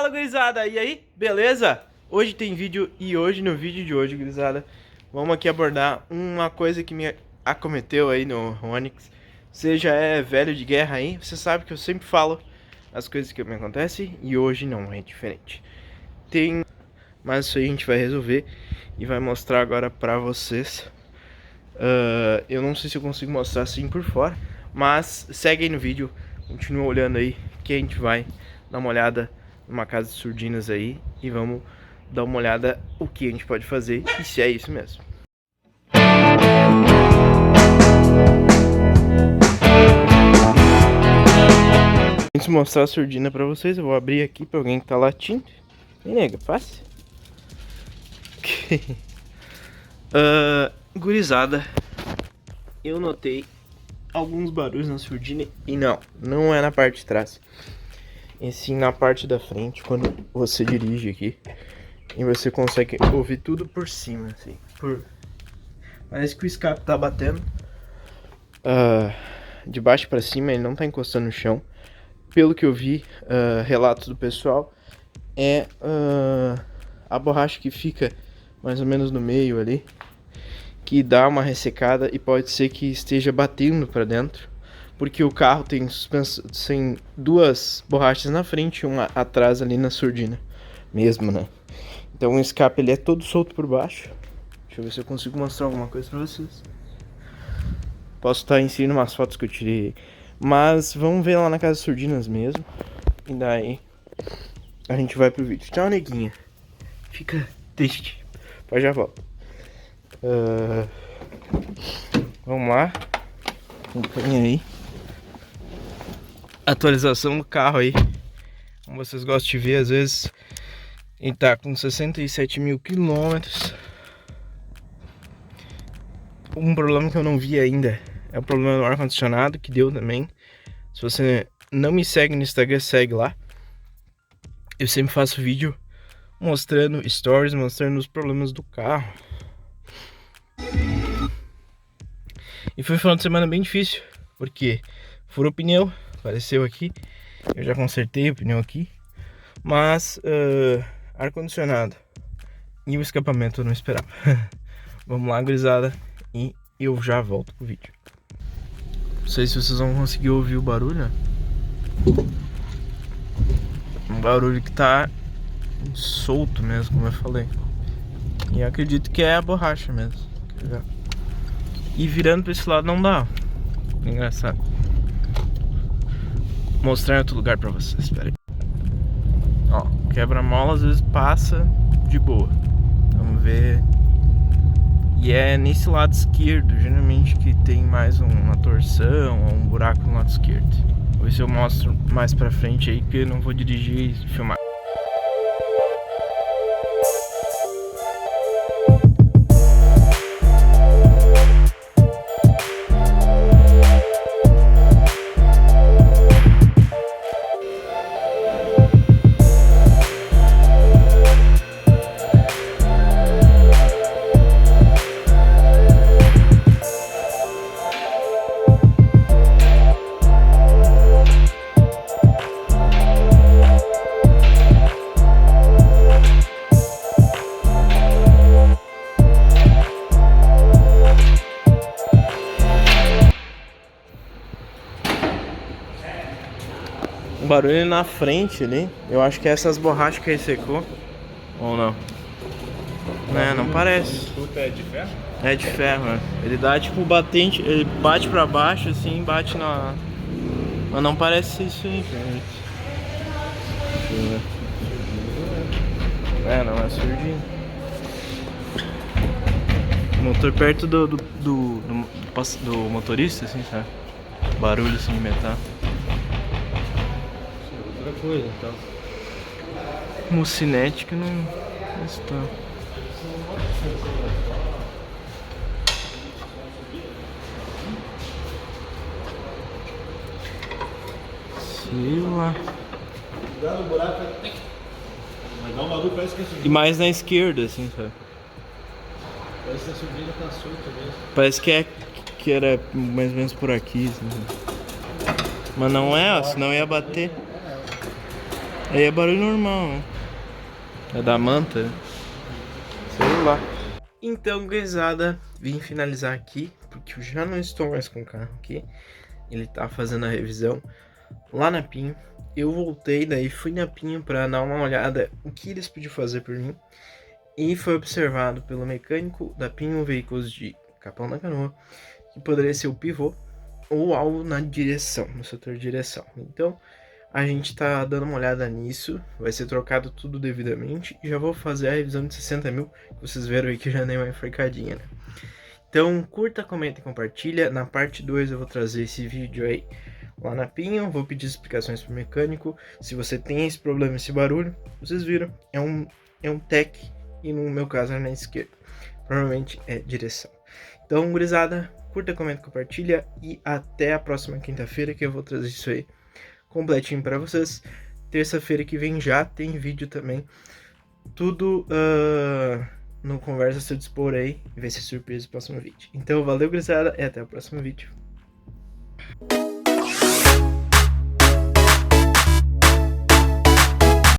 Fala, gurizada, e aí, beleza? Hoje tem vídeo e no vídeo de hoje, gurizada, vamos aqui abordar uma coisa que me acometeu aí no Onix. Você já é velho de guerra aí, você sabe que eu sempre falo as coisas que me acontecem e hoje não é diferente. Mas isso aí a gente vai resolver e vai mostrar agora pra vocês. Eu não sei se eu consigo mostrar assim por fora, mas segue aí no vídeo, continua olhando aí que a gente vai dar uma olhada numa casa de surdinas aí e vamos dar uma olhada o que a gente pode fazer e se é isso mesmo. Antes de mostrar a surdina pra vocês, eu vou abrir aqui pra alguém que tá latindo. E nega, passe. Gurizada, eu notei alguns barulhos na surdina e não é na parte de trás, e sim na parte da frente, quando você dirige aqui e você consegue ouvir tudo por cima, assim, parece que o escape tá batendo de baixo pra cima, ele não tá encostando no chão. Pelo que eu vi, relatos do pessoal, é a borracha que fica mais ou menos no meio ali, que dá uma ressecada e pode ser que esteja batendo para dentro, porque o carro tem duas borrachas na frente e uma atrás ali na surdina mesmo, né? Então o escape ele é todo solto por baixo. Deixa eu ver se eu consigo mostrar alguma coisa para vocês. Posso estar inserindo umas fotos que eu tirei, mas vamos ver lá na casa de surdinas mesmo, e daí a gente vai pro vídeo. Tchau, neguinha. Fica triste. Mas já volto. Vamos lá. Acompanha aí. Atualização do carro aí. Como vocês gostam de ver, às vezes ele tá com 67 mil quilômetros. Um problema que eu não vi ainda é o problema do ar-condicionado, que deu também. Se você não me segue no Instagram, segue lá. Eu sempre faço vídeo mostrando stories, mostrando os problemas do carro. E foi um final de semana bem difícil, porque furou o pneu, apareceu aqui. Eu já consertei o pneu aqui, mas ar-condicionado e o escapamento eu não esperava. Vamos lá, gurizada, e eu já volto pro vídeo. Não sei se vocês vão conseguir ouvir o barulho. Um barulho que tá solto mesmo, como eu falei. E eu acredito que é a borracha mesmo. E virando pra esse lado não dá. Engraçado. Vou mostrar em outro lugar pra vocês, espera aí. Ó, quebra-mola às vezes passa de boa. Vamos ver. E é nesse lado esquerdo, geralmente, que tem mais uma torção ou um buraco no lado esquerdo. Vou ver se eu mostro mais pra frente aí, que eu não vou dirigir e filmar. Um barulho na frente ali. Eu acho que é essas borrachas que ressecou. Ou não? Né, não parece. É de ferro? É de ferro, né? Ele dá tipo batente, ele bate pra baixo assim, bate na... Mas não parece isso aí, cara. Não é surdina. Motor perto do motorista, assim, sabe? Barulho assim de metal. Outra coisa, então. Mucinética não está. Sei lá. Cuidado no buraco. Mas dá um barulho, parece que é surdina. E mais na esquerda, assim, sabe? Parece que a surdina tá solta mesmo. Parece que era mais ou menos por aqui, assim. Mas não é, ó, senão ia bater. Aí é barulho normal, né? É da manta? Sei lá. Então, gurizada, vim finalizar aqui, porque eu já não estou mais com o carro aqui. Ele tá fazendo a revisão lá na Pinho. Eu voltei, daí fui na Pinho pra dar uma olhada o que eles podiam fazer por mim. E foi observado pelo mecânico da Pinho Veículos de Capão da Canoa que poderia ser o pivô ou algo na direção, no setor de direção. Então, a gente tá dando uma olhada nisso, vai ser trocado tudo devidamente e já vou fazer a revisão de 60 mil, que vocês viram aí que já dei uma enforcadinha, né? Então, curta, comenta e compartilha. Na parte 2 eu vou trazer esse vídeo aí lá na Pinho, vou pedir explicações pro mecânico. Se você tem esse problema, esse barulho, vocês viram, é um tech e no meu caso é na esquerda. Provavelmente é direção. Então, gurizada, curta, comenta, compartilha e até a próxima quinta-feira que eu vou trazer isso aí completinho para vocês. Terça-feira que vem já tem vídeo também. Tudo no Conversa Se Dispor aí. Vai ser surpresa no próximo vídeo. Então, valeu, gurizada, e até o próximo vídeo.